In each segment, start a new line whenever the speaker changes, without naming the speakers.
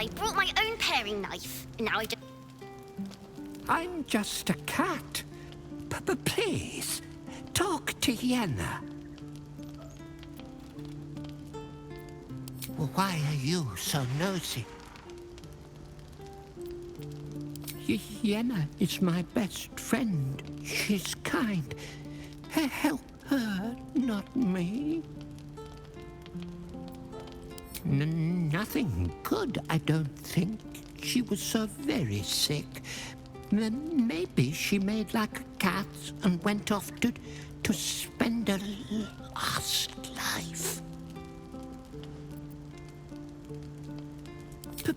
I brought my own paring knife. Now I just...
I'm just a cat. Please, talk to Yenna. Why are you so nosy? Yenna is my best friend. She's kind. Help her, not me. Nothing good, I don't think. She was so very sick. Maybe she made like a cat and went off to spend a last life.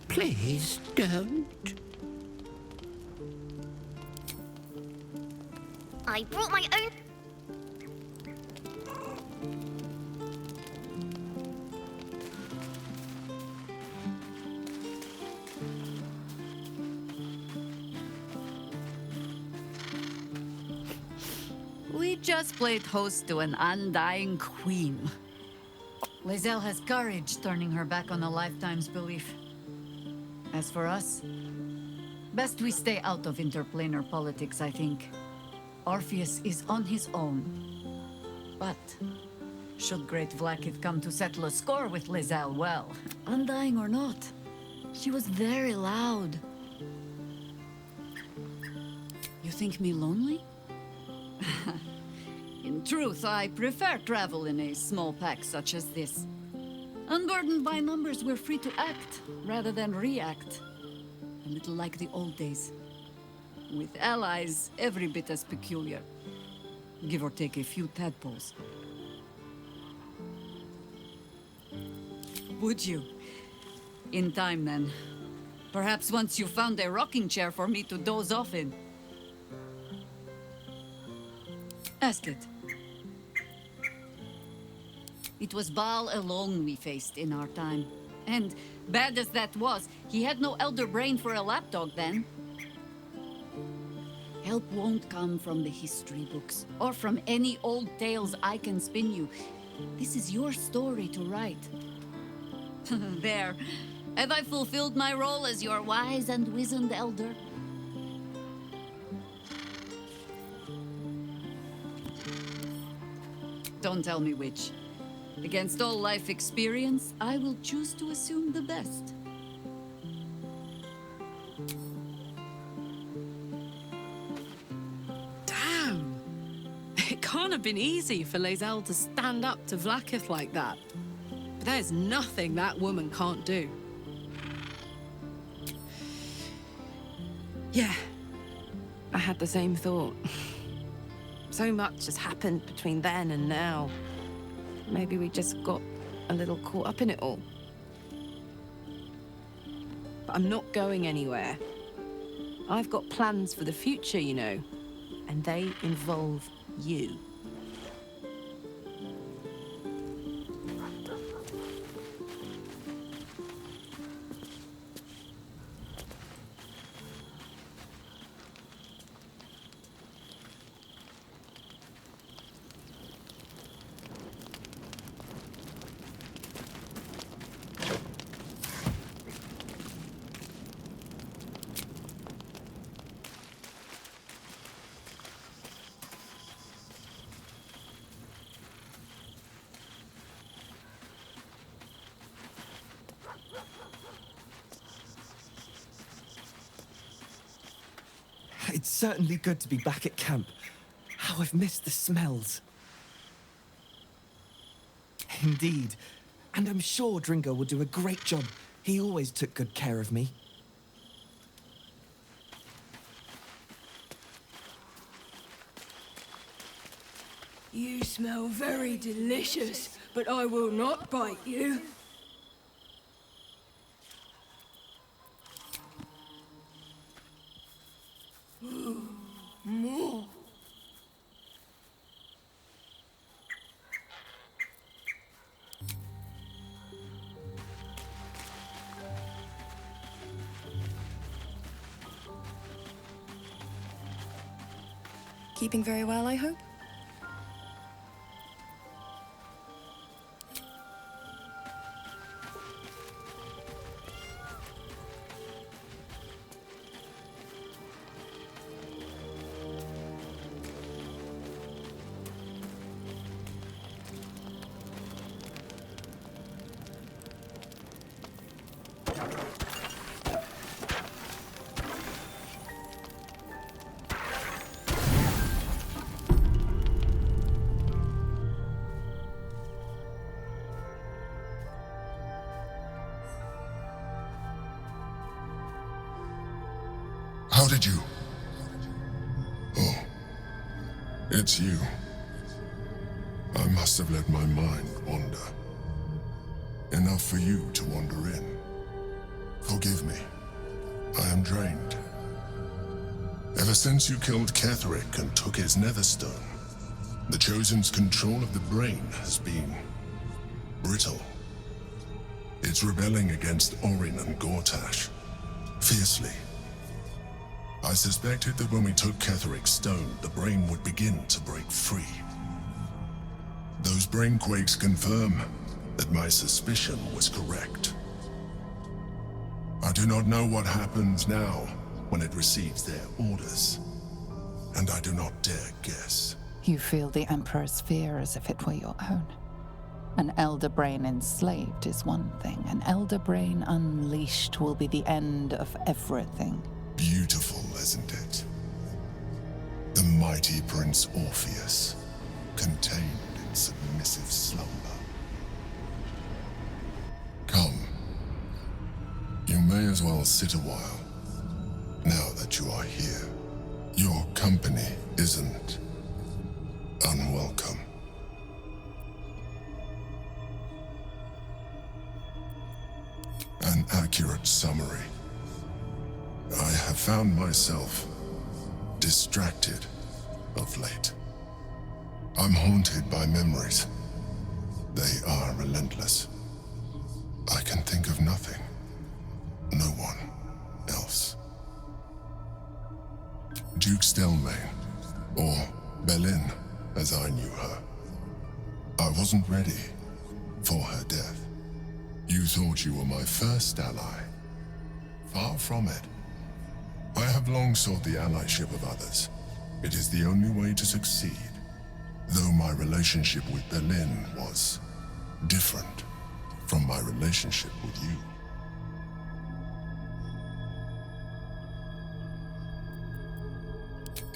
Please don't.
I brought my own...
We just played host to an undying queen. Lae'zel has courage, turning her back on a lifetime's belief. As for us, best we stay out of interplanar politics, I think. Orpheus is on his own. But should Great Vlaakith come to settle a score with Lae'zel, well, undying or not, she was very loud. You think me lonely? In truth, I prefer travel in a small pack such as this. Unburdened by numbers, we're free to act rather than react. A little like the old days. With allies every bit as peculiar. Give or take a few tadpoles. Would you? In time, then. Perhaps once you found a rocking chair for me to doze off in. Ask it. It was Baal alone we faced in our time. And, bad as that was, he had no elder brain for a lapdog then. Help won't come from the history books, or from any old tales I can spin you. This is your story to write. There. Have I fulfilled my role as your wise and wizened elder? Don't tell me which. Against all life experience, I will choose to assume the best.
Damn! It can't have been easy for Lae'zel to stand up to Vlaakith like that. But there's nothing that woman can't do. Yeah, I had the same thought. So much has happened between then and now. Maybe we just got a little caught up in it all. But I'm not going anywhere. I've got plans for the future, you know, and they involve you.
It's certainly good to be back at camp. How I've missed the smells. Indeed. And I'm sure Dringo will do a great job. He always took good care of me.
You smell very delicious, but I will not bite you. More.
Keeping very well, I hope?
spotted you. Oh, it's you. I must have let my mind wander. Enough for you to wander in. Forgive me. I am drained. Ever since you killed Ketheric and took his netherstone, the Chosen's control of the brain has been brittle. It's rebelling against Orin and Gortash, fiercely. I suspected that when we took Ketheric's stone, the brain would begin to break free. Those brain quakes confirm that my suspicion was correct. I do not know what happens now when it receives their orders, and I do not dare guess.
You feel the Emperor's fear as if it were your own. An elder brain enslaved is one thing. An elder brain unleashed will be the end of everything.
Beautiful, isn't it? The mighty Prince Orpheus, contained in submissive slumber. Come. You may as well sit a while, now that you are here. Your company isn't unwelcome. An accurate summary. I have found myself distracted of late. I'm haunted by memories. They are relentless. I can think of nothing. No one else. Duke Stelmane, or Belin, as I knew her. I wasn't ready for her death. You thought you were my first ally. Far from it. I have long sought the allyship of others. It is the only way to succeed. Though my relationship with Belin was different from my relationship with you.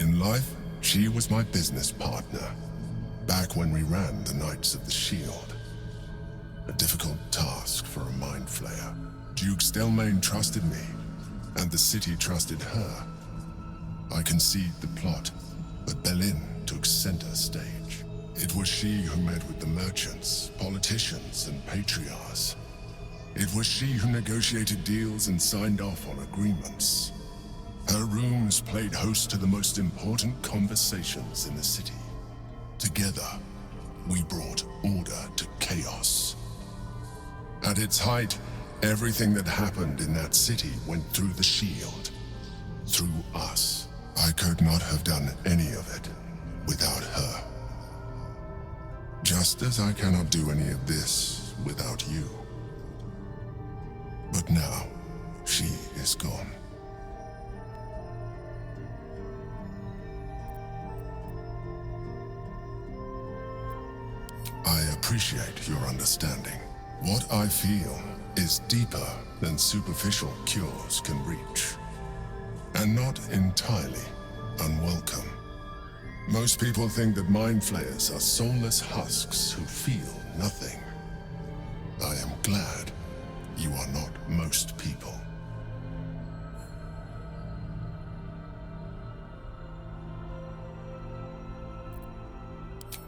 In life, she was my business partner, back when we ran the Knights of the Shield. A difficult task for a mind flayer. Duke Stelmane trusted me, and the city trusted her. I conceived the plot, but Belin took center stage. It was she who met with the merchants, politicians, and patriarchs. It was she who negotiated deals and signed off on agreements. Her rooms played host to the most important conversations in the city. Together, we brought order to chaos. At its height, everything that happened in that city went through the shield. Through us. I could not have done any of it without her. Just as I cannot do any of this without you. But now, she is gone. I appreciate your understanding. What I feel is deeper than superficial cures can reach, and not entirely unwelcome. Most people think that mind flayers are soulless husks who feel nothing. I am glad you are not most people.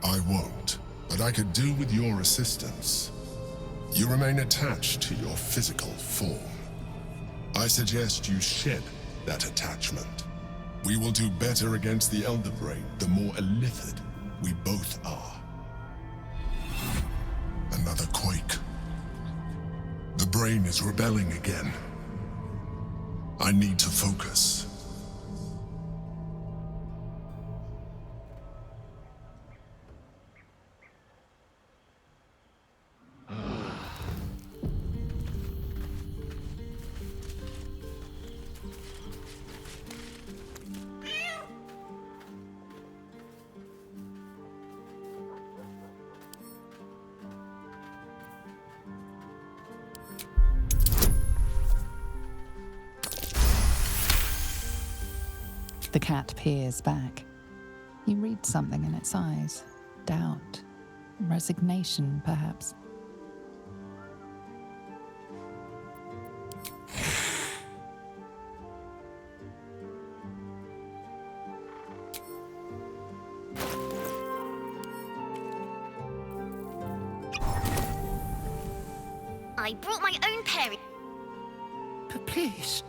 I won't, but I could do with your assistance. You remain attached to your physical form. I suggest you shed that attachment. We will do better against the Elder Brain the more illithid we both are. Another quake. The brain is rebelling again. I need to focus.
The cat peers back. You read something in its eyes. Doubt. Resignation, perhaps.
I brought my own pairing.
Please.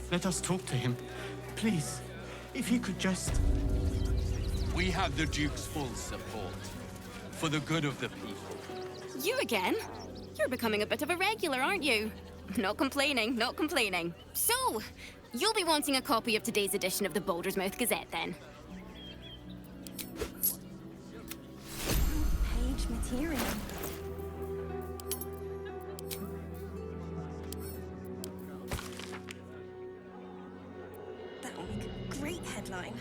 Let us talk to him. Please, if he could just...
We have the Duke's full support. For the good of the people.
You again? You're becoming a bit of a regular, aren't you? Not complaining, not complaining. So, you'll be wanting a copy of today's edition of the Baldurs Gazette, then?
Page material. That will make a great headline.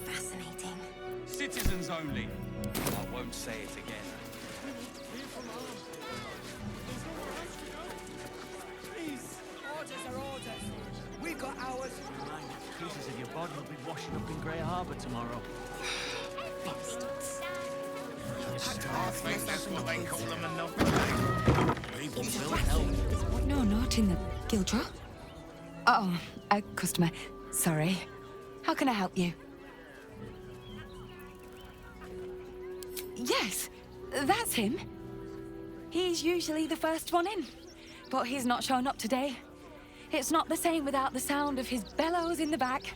Fascinating.
Citizens only. I won't say it again.
Please, orders are orders. We've got ours.
Pieces of your body will be washing up in Grey Harbour tomorrow.
Bastards.
That's what they call them enough. People will help.
No, not in the Gildra. Oh, a customer. Sorry. How can I help you? Yes, that's him. He's usually the first one in, but he's not shown up today. It's not the same without the sound of his bellows in the back.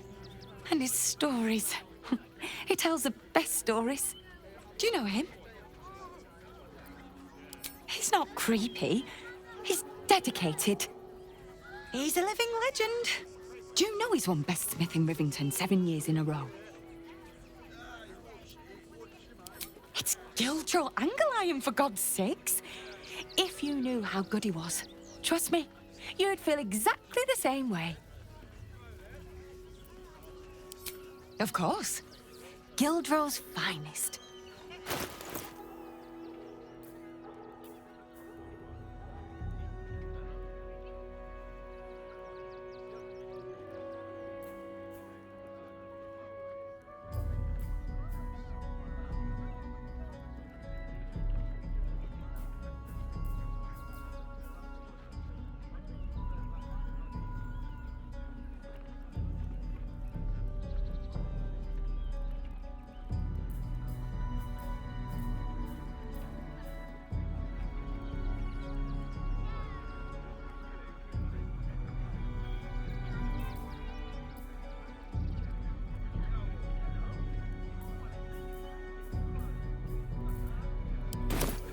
And his stories. He tells the best stories. Do you know him? He's not creepy. He's dedicated. He's a living legend. Do you know he's won Best Smith in Rivington 7 years in a row? It's Gildro Angelion, for God's sakes. If you knew how good he was, trust me, you'd feel exactly the same way. Of course. Gildro's finest.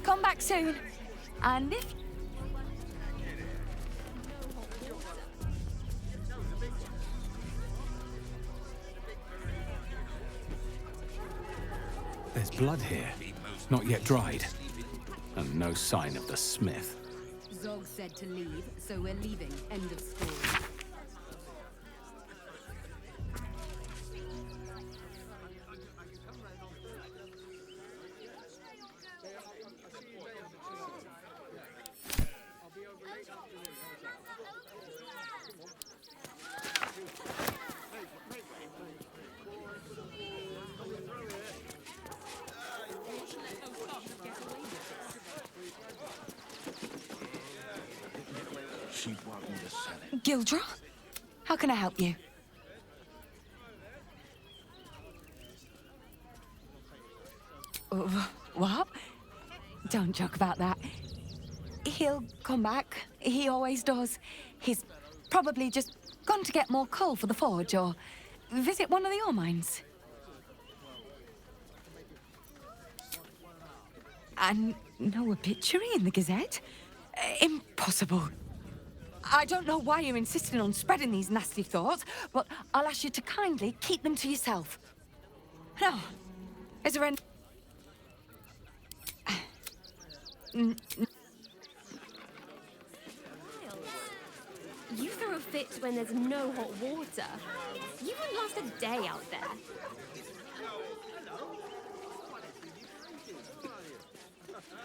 Come back soon. And if...
There's blood here, not yet dried. And no sign of the smith.
Zog said to leave, so we're leaving. End of story.
Gildro? How can I help you? What? Don't joke about that. He'll come back. He always does. He's probably just gone to get more coal for the forge or visit one of the ore mines. And no obituary in the Gazette? Impossible. I don't know why you're insisting on spreading these nasty thoughts, but I'll ask you to kindly keep them to yourself. Now, is there any...
You throw a fit when there's no hot water. You wouldn't last a day out there.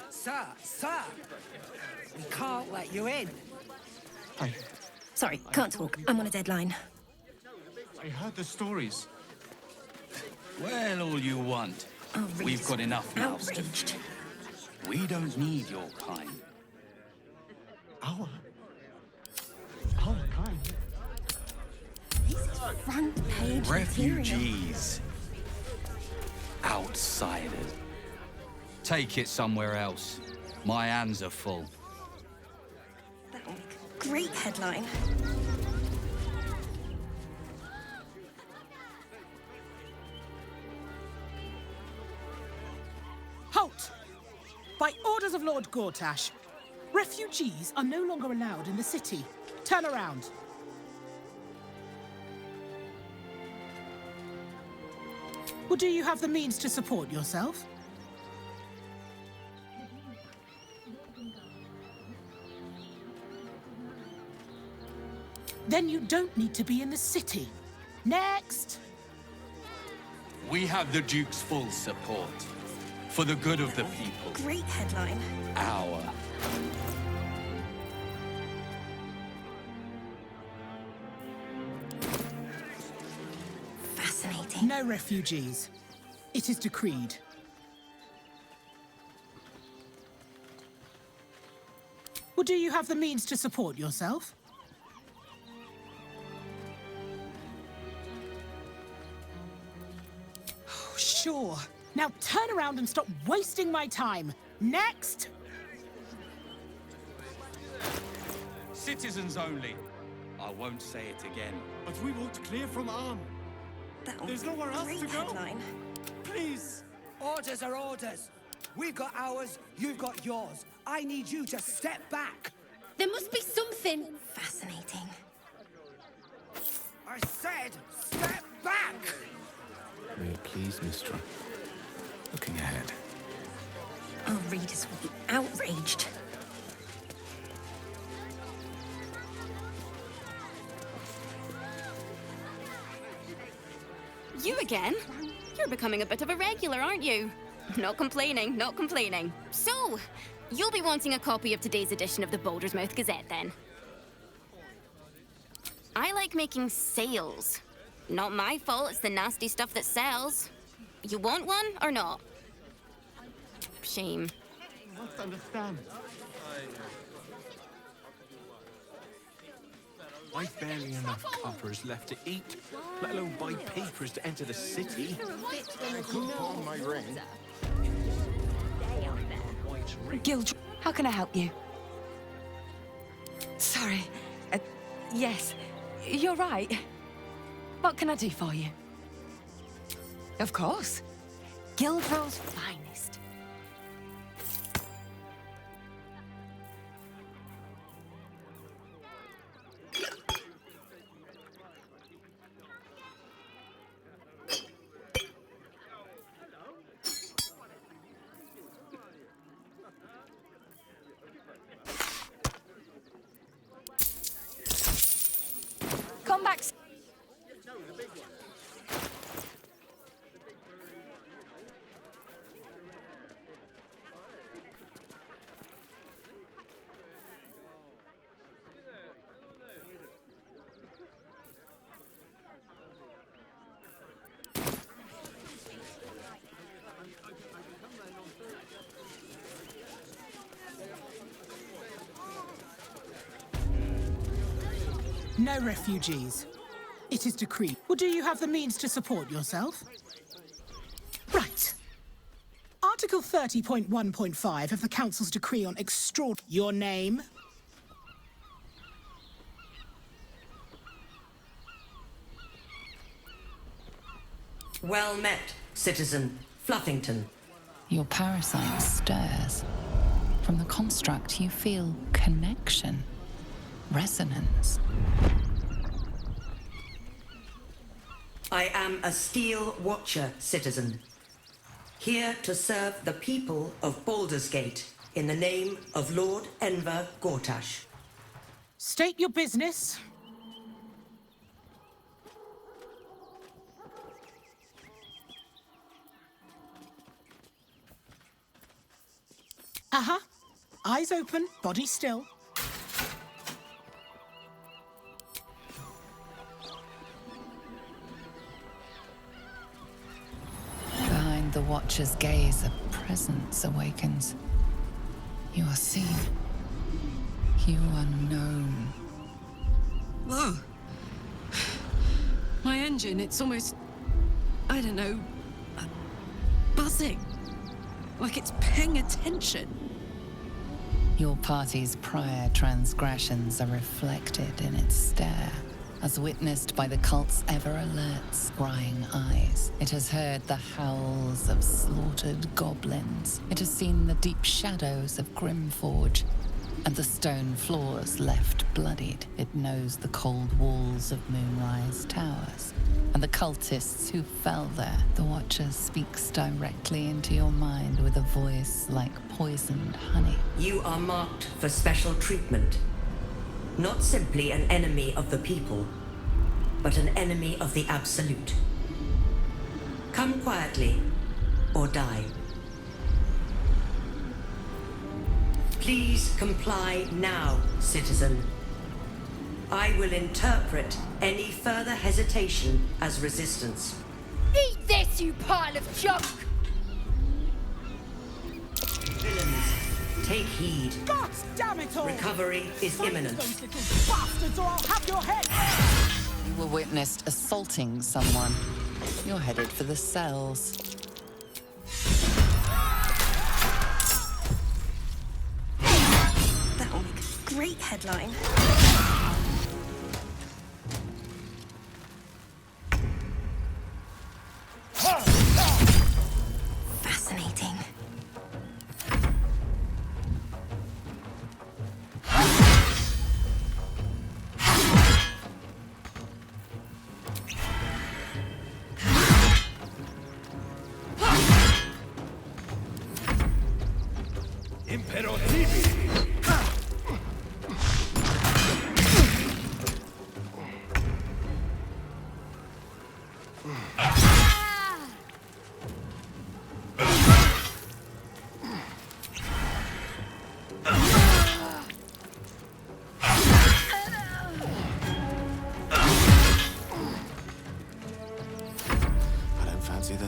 Sir! We can't let you in.
Sorry, can't talk. I'm on a deadline.
I heard the stories. Well, all you want. We've got enough now.
Outraged.
We don't need your kind.
Our kind?
This is front page material.
Refugees. Outsiders. Take it somewhere else. My hands are full.
That would make a great headline.
Halt! By orders of Lord Gortash, refugees are no longer allowed in the city. Turn around. Well, do you have the means to support yourself? Then you don't need to be in the city. Next!
We have the Duke's full support. For the good of the people.
Great headline.
Our.
Fascinating.
No refugees. It is decreed. Well, do you have the means to support yourself? Oh, sure. Now turn around and stop wasting my time. Next!
Citizens only. I won't say it again.
But we want clear from arm. There's nowhere else to go.
Headline.
Please.
Orders are orders. We've got ours, you've got yours. I need you to step back.
There must be something fascinating.
I said, step back!
May it please, Mistra. Looking ahead.
Our readers will be outraged.
You again? You're becoming a bit of a regular, aren't you? Not complaining, not complaining. So, you'll be wanting a copy of today's edition of the Baldurs Gazette, then? I like making sales. Not my fault, it's the nasty stuff that sells. You want one, or not? Shame.
You must understand. I've barely enough coppers left to eat, let alone buy papers to enter the city.
On my ring.
Guild, how can I help you? Sorry. Yes, you're right. What can I do for you? Of course. Guildrow's finest. Come back.
No refugees. It is decreed. Well, do you have the means to support yourself? Right. Article 30.1.5 of the Council's decree on Your name?
Well met, citizen Fluffington.
Your parasite stares. From the construct, you feel connection, resonance.
I am a Steel Watcher, citizen. Here to serve the people of Baldurs Gate in the name of Lord Enver Gortash.
State your business. Uh-huh. Eyes open, body still.
Behind the Watcher's gaze, a presence awakens. You are seen. You are known.
Whoa. My engine, it's almost... I don't know... buzzing. Like it's paying attention.
Your party's prior transgressions are reflected in its stare, as witnessed by the cult's ever-alert, scrying eyes. It has heard the howls of slaughtered goblins. It has seen the deep shadows of Grimforge, and the stone floors left bloodied. It knows the cold walls of Moonrise Towers, and the cultists who fell there. The Watcher speaks directly into your mind with a voice like poisoned honey.
You are marked for special treatment. Not simply an enemy of the people, but an enemy of the Absolute. Come quietly, or die. Please comply now, citizen. I will interpret any further hesitation as resistance.
Eat this, you pile of junk!
Villains, take heed.
God damn it all!
Recovery is imminent.
Those little bastards, or I'll have your head!
You were witnessed assaulting someone. You're headed for the cells.
That'll make a great headline. Fascinating.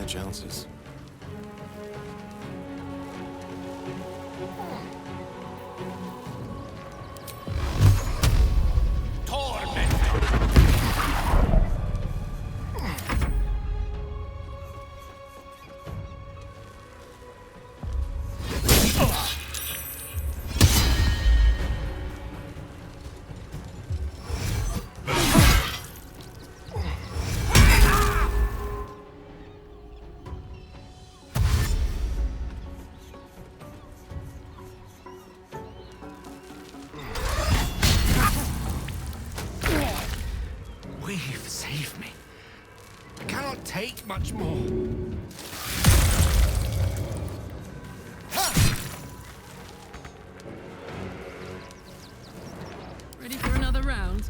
Chances. You've saved me. I cannot take much more.
Ready for another round?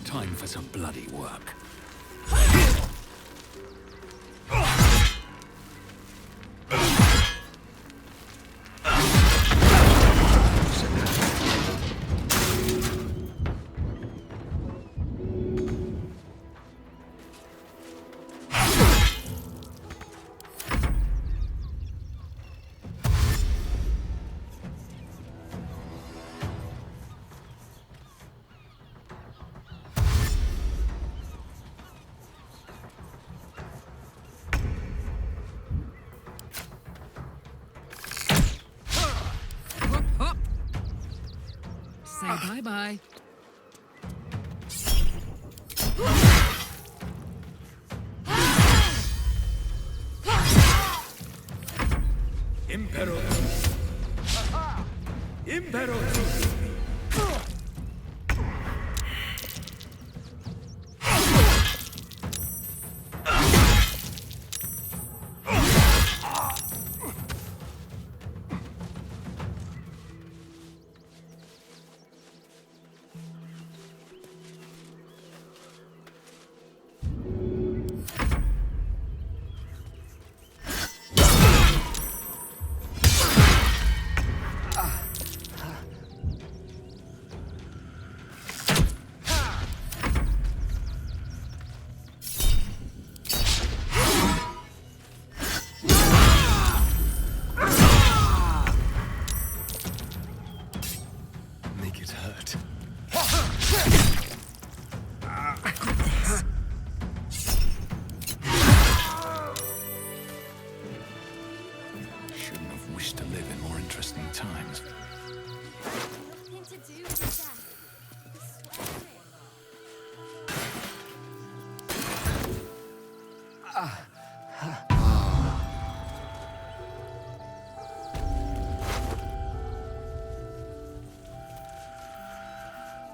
Time for some bloody work.
Say bye-bye.
Impero. Impero.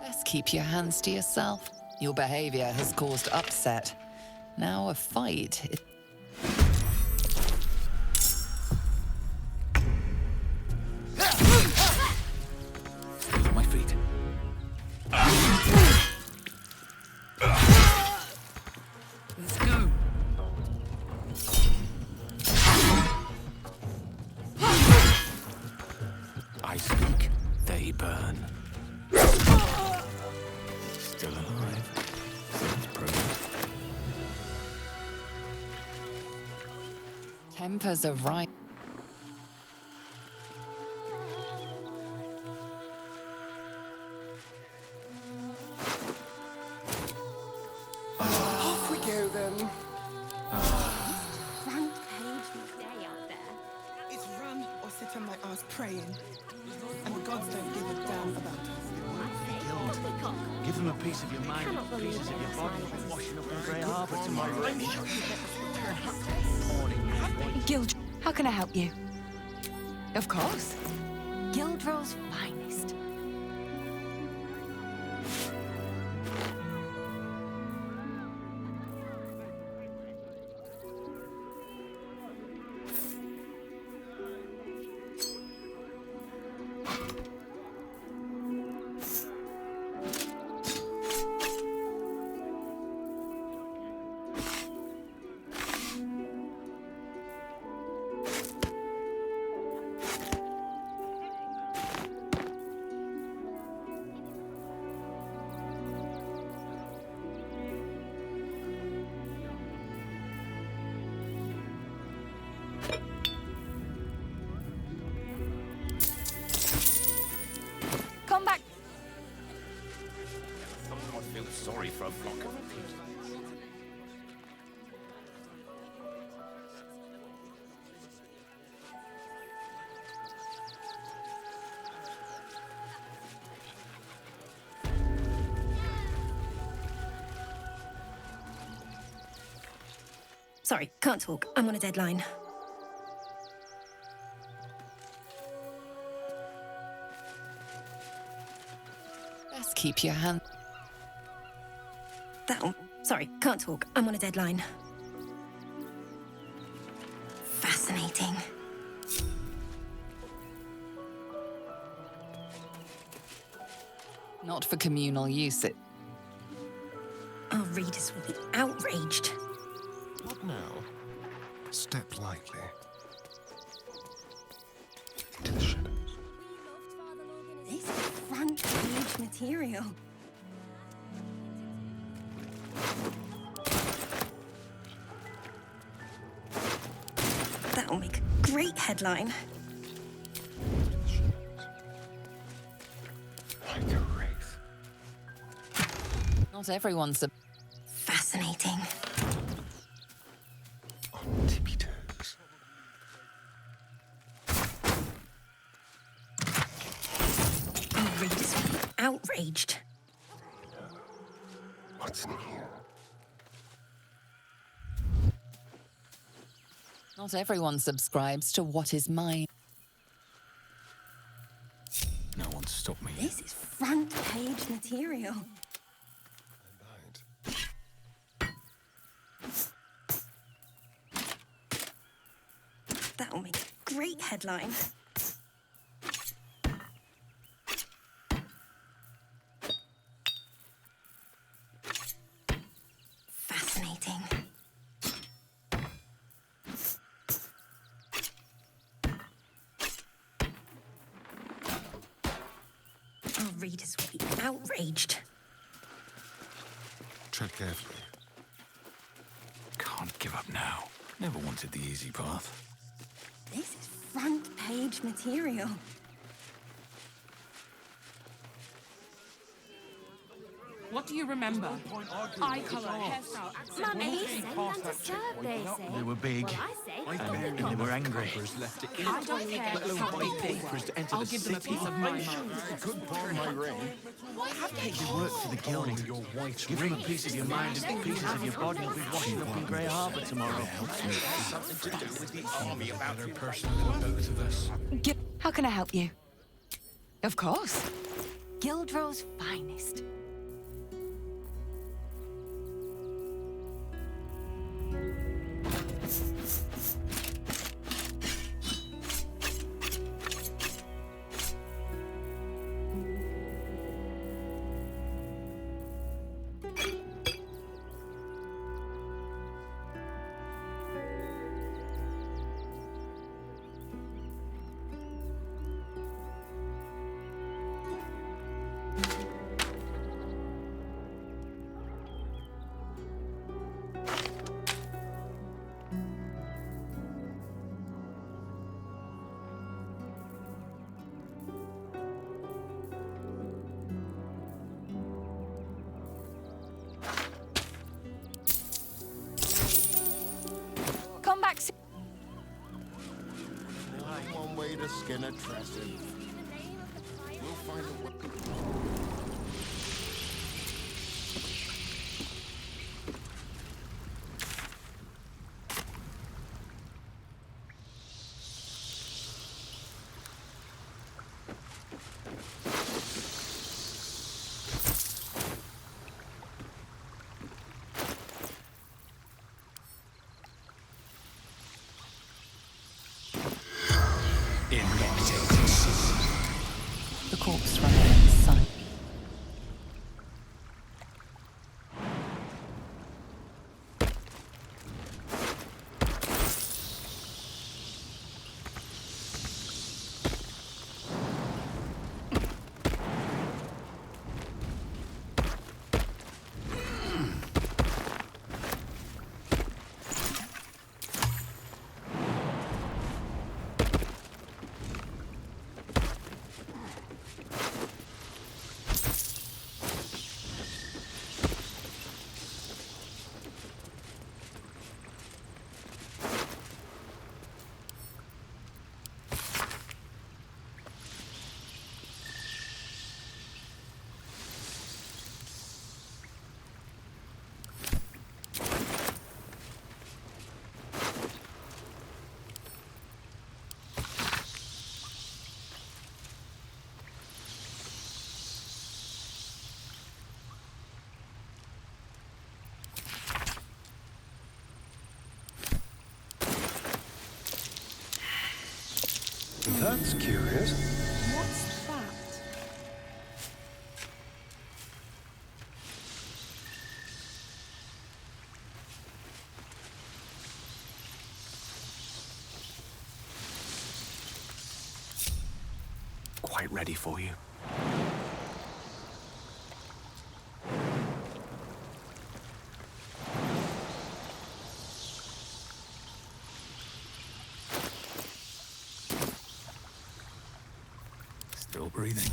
Best keep your hands to yourself. Your behavior has caused upset. Now a fight.
My feet.
Let's go.
I speak, they burn. Still alive. That's proof.
Tempers are right.
Off we go then.
Rampage day out there.
It's run or sit on my ass praying. And the gods don't give a damn about us.
Give them a piece of your mind, pieces of your body, washing up in Grey Harbour tomorrow.
Guild, how can I help you? Of course. Guildrow's finest. Come back.
Someone feels sorry for a flock of thieves.
Sorry, can't talk. I'm on a deadline.
Best keep your hand.
Sorry, can't talk. I'm on a deadline. Fascinating.
Not for communal use.
Our readers will be outraged.
What now? Step lightly. Into the shadows.
This is front page material. That'll make a great headline.
Like a wraith.
Not everyone's a...
Fascinating.
On tippy toes.
Our readers will be outraged.
What's in here?
Not everyone subscribes to what is mine.
No one stopped me.
This is front page material. That'll make a great headline. Fascinating. Our readers will be outraged.
Tread carefully.
Can't give up now. Never wanted the easy path.
This is front page material.
What do you remember? Eye colour, hairstyle,
Mummy, send undisturbed, they say.
They were big.
Well, I say,
And they were angry.
left it in. I don't care.
Let alone white papers to enter
I'll
the
give them a
city.
piece of my mind.
I could pawn my ring. You work for the guild. Give them a piece of your mind and pieces of your body will be washing up in Grey Harbour tomorrow. Something to do with the army about her personally, both of us.
How can I help you? Of course. Gildrow's finest. Come back soon.
One way to skin a Tresson. We'll find a way.
The corpse remains silent.
That's curious.
What's that?
Quite ready for you. Still breathing,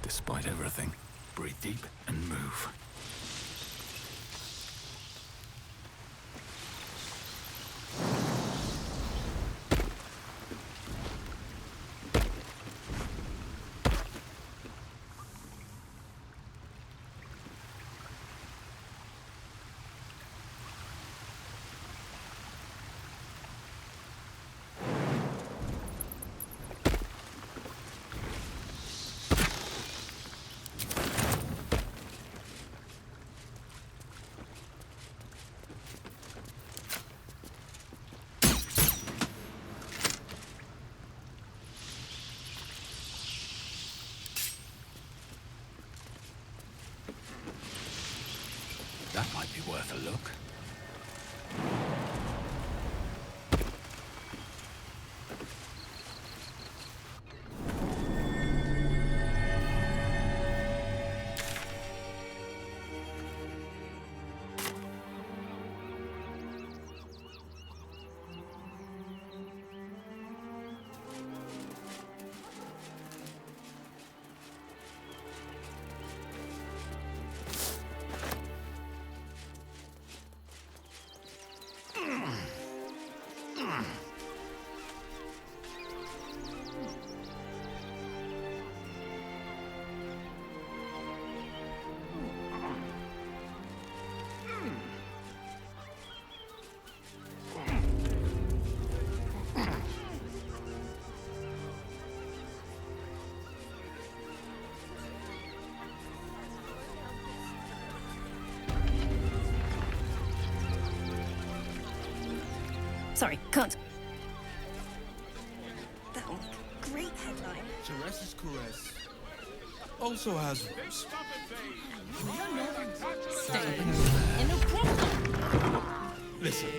despite everything. Breathe deep and move.
Sorry, can't. That one. Great headline.
Ceres's caress also has roots. Listen,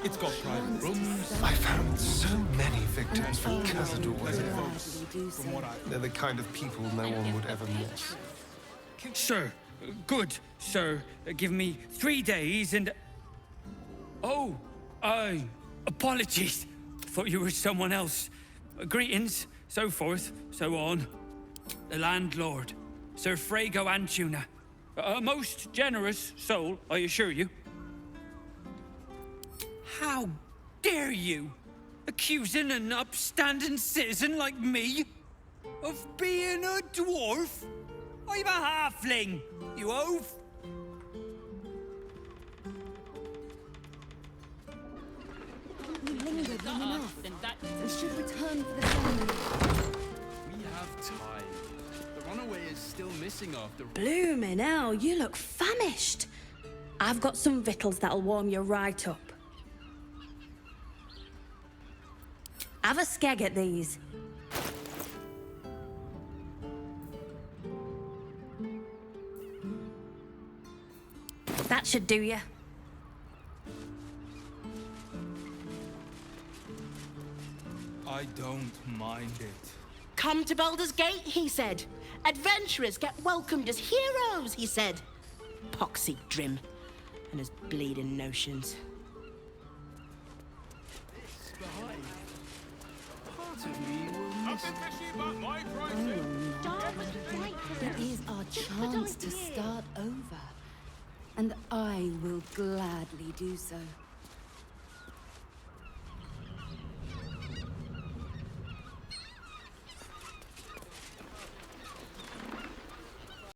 it's got private rooms.
I found so many victims from Cazador. They're the kind of people no one would ever miss.
Sir, good, sir. Give me 3 days and... Oh, apologies. Thought you were someone else. Greetings, so forth, so on. The landlord, Sir Frago Antuna. A most generous soul, I assure you. How dare you? Accusing an upstanding citizen like me of being a dwarf? I'm a halfling, you oaf.
We lingered long enough. We should return for the ceremony.
We have time. The runaway is still missing after...
Bloomin' hell, you look famished. I've got some victuals that'll warm you right up. Have a skeg at these. That should do you.
I don't mind it.
Come to Baldurs Gate, he said. Adventurers get welcomed as heroes, he said. Poxy Drim and his bleeding notions.
It is our chance to start over. And I will gladly do so.